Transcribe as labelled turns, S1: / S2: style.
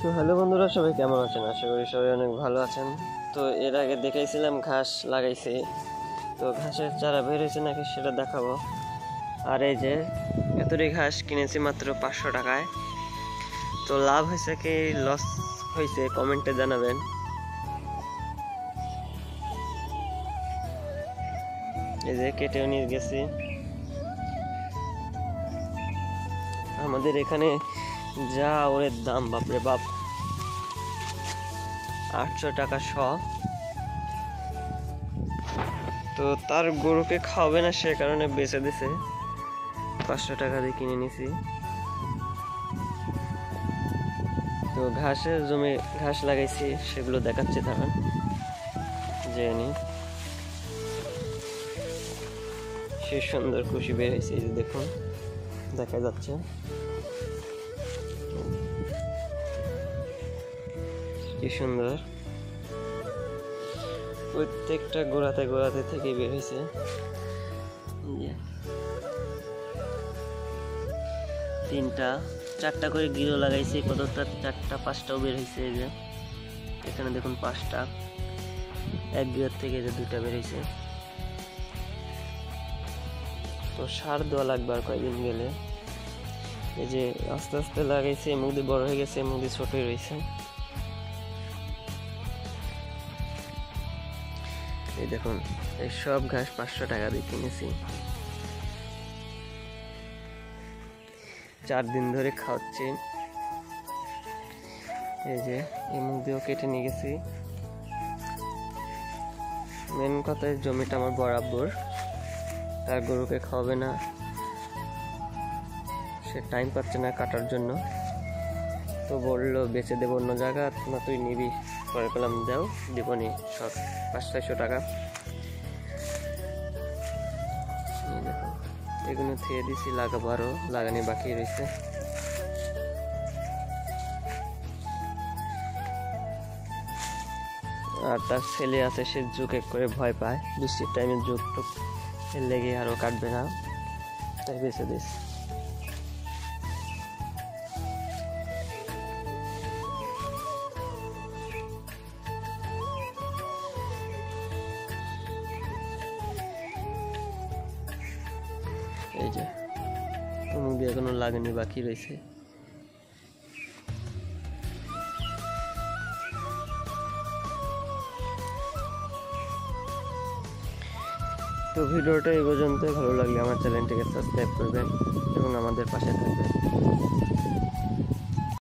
S1: তো হ্যালো বন্ধুরা, সবাই কেমন আছেন? আশা করি সবাই অনেক ভালো আছেন। তো এর আগে দেখাইছিলাম ঘাস লাগাইছে, তো ঘাসের চারা বের হয়েছে নাকি সেটা দেখাবো। আর এই যে এতটি ঘাস কিনেছি মাত্র 500 টাকায়। তো লাভ হয়েছে কি লস হয়েছে কমেন্টে জানাবেন। এই যে কেটেও নিয়ে গেছি। আমাদের এখানে যা ওরের দাম, বাপরে বাপ, 800 টাকা শ। তো তার গরুকে খাওয়াবে না, সে কারণে বেচে দিছে। 500 টাকা দিয়ে কিনে নিছি। তো ঘাসের জমি ঘাস লাগাইছি, সেগুলো দেখাচ্ছি তখন যে সে সুন্দর খুশি বের হয়েছে। এই যে দেখুন, দেখা যাচ্ছে কি সুন্দর। প্রত্যেকটা গোড়াতে গোড়াতে থেকে বের হয়েছে। তিনটা চারটা করে গিরো লাগাইছে, কতটা 4টা 5টাও বের হয়েছে। এই যে এখানে দেখুন 5টা, এক গিরোর থেকে যে 2টা বের হয়েছে। তো সার দেওয়া লাগবে আর কয়েকদিন গেলে। এই যে আস্তে আস্তে লাগাইছে, মুদি বড় হয়ে গেছে, মুদি ছোটই রয়েছে। এই দেখুন, এই সব ঘাস 500 টাকা দিয়ে কিনেছি। 4 দিন ধরে খাওয়াচ্ছি। এই যে এই মুখ দিয়েও কেটে নিয়ে গেছি। মেন কথা, জমিটা আমার বরাবর, তার গরুকে খাওয়াবে না, সে টাইম পাচ্ছে না কাটার জন্য। তো বললো বেচে দেবো অন্য জায়গা, না তুই নিবি? পরে পেলাম দাও, দেবনি সব 500-600 টাকা। এগুলো থিয়ে দিছি, লাগাবো, আরো লাগানি বাকি রয়েছে। আর তার ছেলে আছে, সে জুক এক করে ভয় পায়, বৃষ্টির টাইমে জুক টুক লেগে আরো কাটবে না, তাই বেঁচে দিস। এই যে কোনো দিয়ে এখনো লাগানি বাকি রয়েছে। তো ভিডিওটা এই পর্যন্ত। ভালো লাগলে আমার চ্যানেলটিকে সাবস্ক্রাইব করবেন এবং আমাদের পাশে থাকবেন।